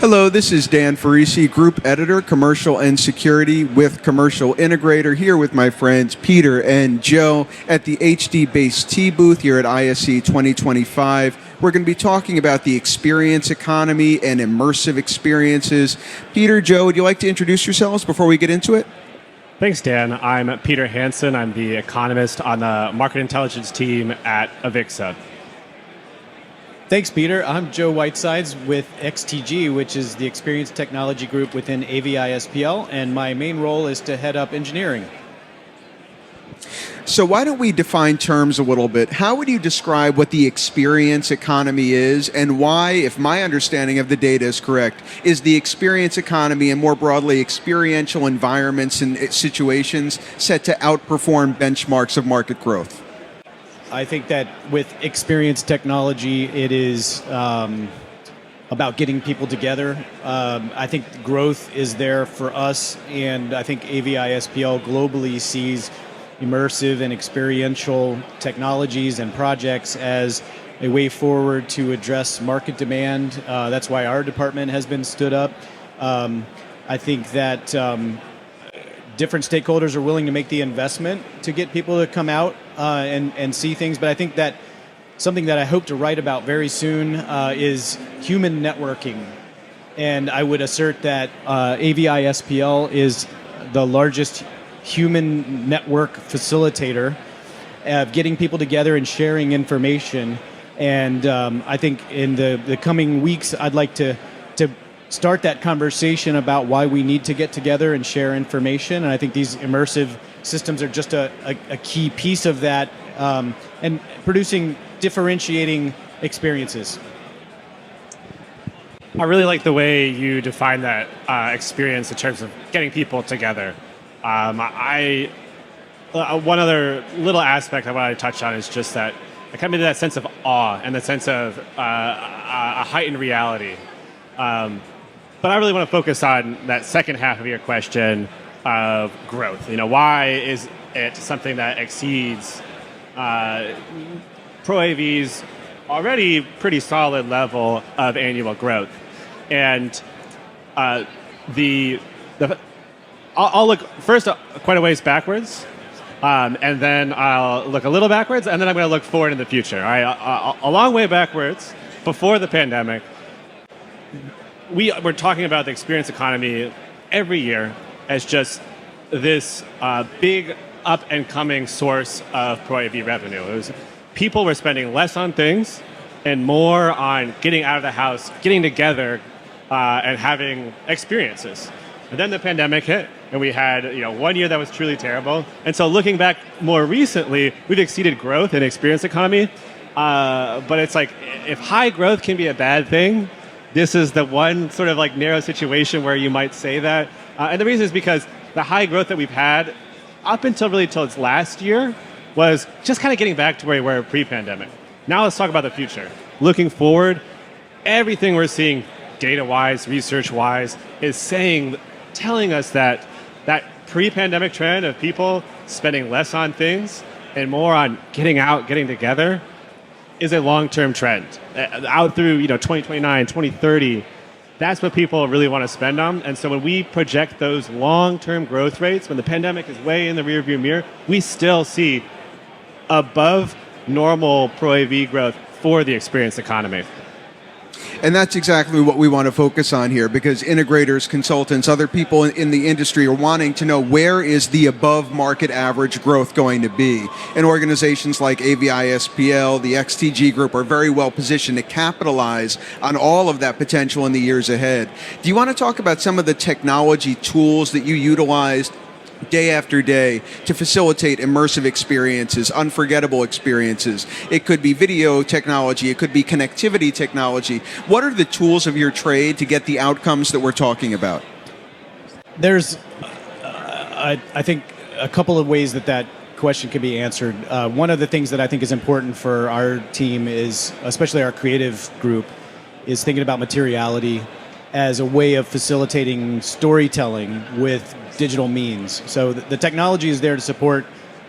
Hello, this is Dan Ferrisi, Group Editor, Commercial and Security with Commercial Integrator, here with my friends Peter and Joe at the HDBaseT booth here at ISE 2025. We're going to be talking about the experience economy and immersive experiences. Peter, Joe, would you like to introduce yourselves before we get into it? Thanks, Dan. I'm Peter Hansen. I'm the economist on the market intelligence team at AVIXA. Thanks, Peter. I'm Joe Whitesides with XTG, which is the Experience Technology Group within AVI-SPL, and my main role is to head up engineering. So why don't we define terms a little bit? How would you describe what the experience economy is, and why, if my understanding of the data is correct, is the experience economy and more broadly experiential environments and situations set to outperform benchmarks of market growth? I think that with experience technology, it is about getting people together. I think growth is there for us, and I think AVI-SPL globally sees immersive and experiential technologies and projects as a way forward to address market demand. That's why our department has been stood up. I think that different stakeholders are willing to make the investment to get people to come out and see things. But I think that something that I hope to write about very soon is human networking. And I would assert that AVI-SPL is the largest human network facilitator of getting people together and sharing information. And I think in the coming weeks, I'd like to start that conversation about why we need to get together and share information. And I think these immersive systems are just a key piece of that, and producing differentiating experiences. I really like the way you define that experience in terms of getting people together. One other little aspect I want to touch on is just that I come into that sense of awe and the sense of a heightened reality. But I really want to focus on that second half of your question of growth. Why is it something that exceeds Pro AV's already pretty solid level of annual growth? And I'll look first quite a ways backwards, and then I'll look a little backwards, and then I'm going to look forward in the future. All right, a long way backwards, before the pandemic, we're talking about the experience economy every year as just this big up-and-coming source of Pro AV revenue. People were spending less on things and more on getting out of the house, getting together, and having experiences. And then the pandemic hit, and we had 1 year that was truly terrible. And so looking back more recently, we've exceeded growth in experience economy. But it's like, if high growth can be a bad thing, this is the one sort of like narrow situation where you might say that. And the reason is because the high growth that we've had up until its last year was just kind of getting back to where we were pre-pandemic. Now let's talk about the future. Looking forward, everything we're seeing data-wise, research-wise, is telling us that pre-pandemic trend of people spending less on things and more on getting out, getting together, is a long-term trend. Out through 2029, 2030, that's what people really want to spend on. And so when we project those long-term growth rates, when the pandemic is way in the rearview mirror, we still see above normal Pro AV growth for the experience economy. And that's exactly what we want to focus on here, because integrators, consultants, other people in the industry are wanting to know, where is the above market average growth going to be? And organizations like AVI-SPL, the XTG group, are very well positioned to capitalize on all of that potential in the years ahead. Do you want to talk about some of the technology tools that you utilized day after day to facilitate immersive experiences, unforgettable experiences? It could be video technology, it could be connectivity technology. What are the tools of your trade to get the outcomes that we're talking about? There's, I think, a couple of ways that question can be answered. One of the things that I think is important for our team is, especially our creative group, is thinking about materiality as a way of facilitating storytelling with digital means. So the technology is there to support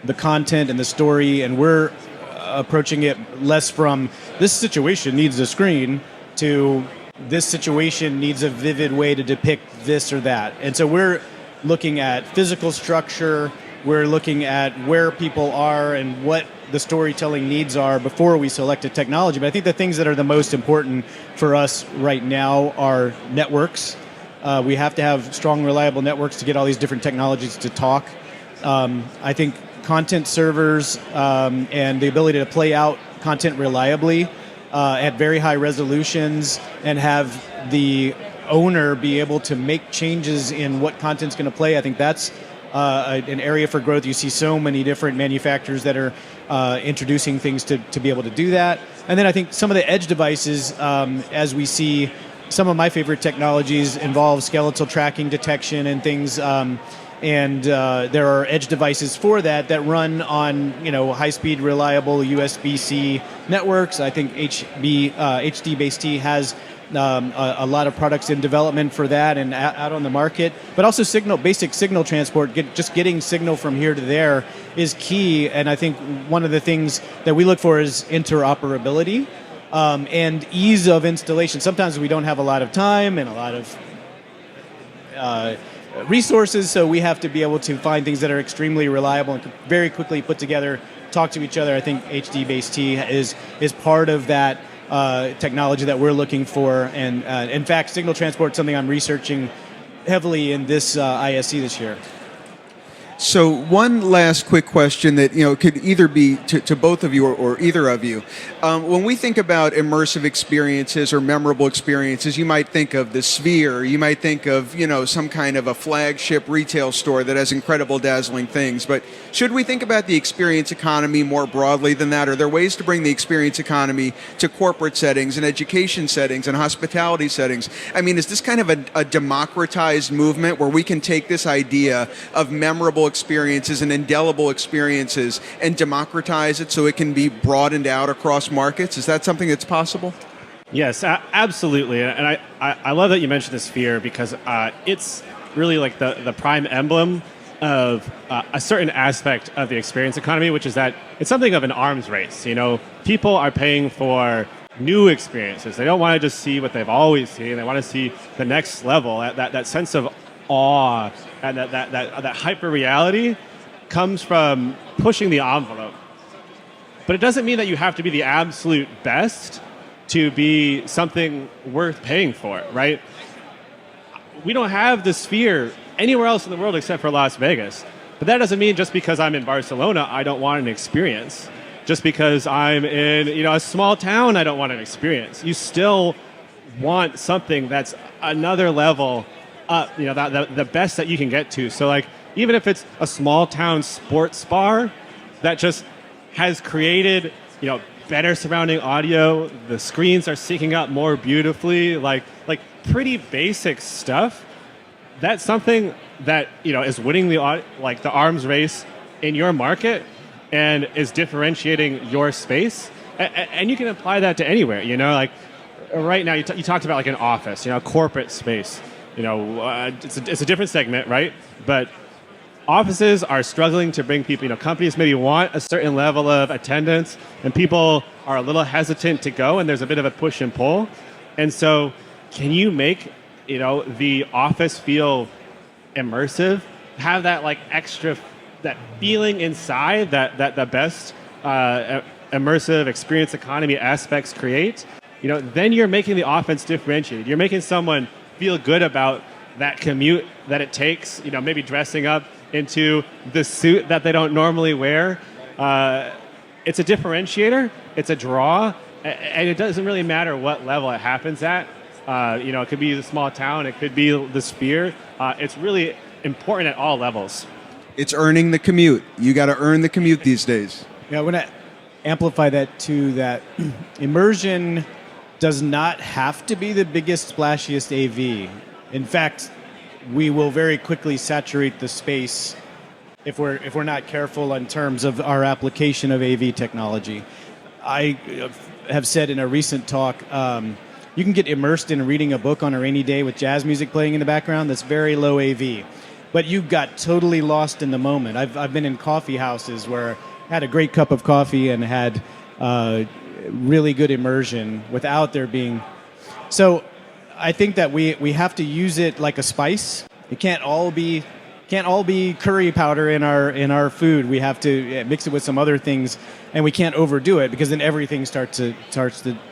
the content and the story, and we're approaching it less from this situation needs a screen to this situation needs a vivid way to depict this or that. And so we're looking at physical structure, we're looking at where people are and what the storytelling needs are before we select a technology. But I think the things that are the most important for us right now are networks. We have to have strong, reliable networks to get all these different technologies to talk. I think content servers and the ability to play out content reliably at very high resolutions and have the owner be able to make changes in what content's going to play. I think that's an area for growth. You see so many different manufacturers that are introducing things to be able to do that. And then I think some of the edge devices, as we see, some of my favorite technologies involve skeletal tracking detection and things. And there are edge devices for that run on high-speed, reliable USB-C networks. I think HDBaseT has a lot of products in development for that and out on the market. But also basic signal transport, just getting signal from here to there is key. And I think one of the things that we look for is interoperability and ease of installation. Sometimes we don't have a lot of time and a lot of resources, so we have to be able to find things that are extremely reliable and very quickly put together, talk to each other. I think HDBaseT is part of that technology that we're looking for. And in fact, signal transport is something I'm researching heavily in this ISE this year. So one last quick question that could either be to both of you or either of you. When we think about immersive experiences or memorable experiences, you might think of the Sphere. You might think of some kind of a flagship retail store that has incredible, dazzling things. But should we think about the experience economy more broadly than that? Are there ways to bring the experience economy to corporate settings and education settings and hospitality settings? I mean, is this kind of a democratized movement where we can take this idea of memorable experiences and indelible experiences and democratize it so it can be broadened out across markets? Is that something that's possible? Yes, absolutely. And I love that you mentioned the Sphere because it's really like the prime emblem of a certain aspect of the experience economy, which is that it's something of an arms race. People are paying for new experiences. They don't want to just see what they've always seen. They want to see the next level. That sense of awe and that hyper reality comes from pushing the envelope. But it doesn't mean that you have to be the absolute best to be something worth paying for, right? We don't have the Sphere anywhere else in the world except for Las Vegas. But that doesn't mean just because I'm in Barcelona, I don't want an experience. Just because I'm in a small town, I don't want an experience. You still want something that's another level up, the best that you can get to. So like, even if it's a small town sports bar that just has created, better surrounding audio, the screens are syncing up more beautifully, like pretty basic stuff. That's something that, is winning the arms race in your market and is differentiating your space. And you can apply that to anywhere, like right now you talked about like an office, a corporate space. It's a different segment, right? But offices are struggling to bring people, companies maybe want a certain level of attendance and people are a little hesitant to go and there's a bit of a push and pull. And so can you make, the office feel immersive, have that like extra, that feeling inside that the best immersive experience economy aspects create? Then you're making the offense differentiated. You're making someone feel good about that commute that it takes, maybe dressing up into the suit that they don't normally wear. It's a differentiator, it's a draw, and it doesn't really matter what level it happens at. It could be the small town, it could be the Sphere. It's really important at all levels. It's earning the commute. You got to earn the commute these days. Yeah, I want to amplify that too, that immersion does not have to be the biggest, splashiest AV. In fact, we will very quickly saturate the space if we're not careful in terms of our application of AV technology. I have said in a recent talk, you can get immersed in reading a book on a rainy day with jazz music playing in the background. That's very low AV. But you got totally lost in the moment. I've been in coffee houses where I had a great cup of coffee and had really good immersion without there being... So I think that we have to use it like a spice. It can't all be curry powder in our food. We have to mix it with some other things, and we can't overdo it because then everything starts to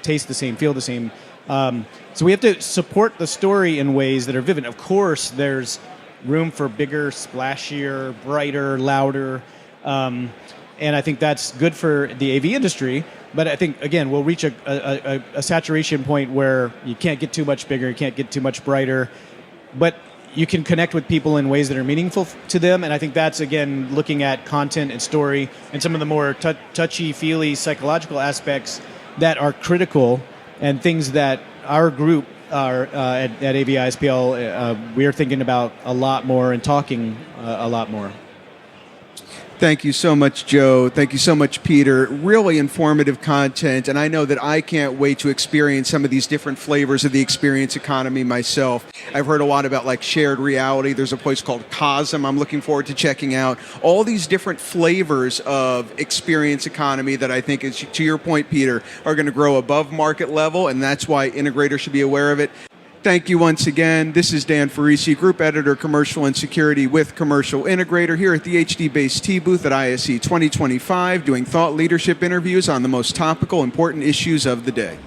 taste the same, feel the same. So we have to support the story in ways that are vivid. Of course, there's room for bigger, splashier, brighter, louder, and I think that's good for the AV industry. But I think, again, we'll reach a saturation point where you can't get too much bigger, you can't get too much brighter, but you can connect with people in ways that are meaningful to them. And I think that's, again, looking at content and story and some of the more touchy-feely psychological aspects that are critical and things that our group at AVI-SPL, we are thinking about a lot more and talking a lot more. Thank you so much, Joe. Thank you so much, Peter. Really informative content, and I know that I can't wait to experience some of these different flavors of the experience economy myself. I've heard a lot about like shared reality. There's a place called Cosm I'm looking forward to checking out. All these different flavors of experience economy that I think is, to your point, Peter, are going to grow above market level, and that's why Integrator should be aware of it. Thank you once again. This is Dan Ferrisi, Group Editor, Commercial and Security with Commercial Integrator, here at the HDBaseT booth at ISE 2025, doing thought leadership interviews on the most topical, important issues of the day.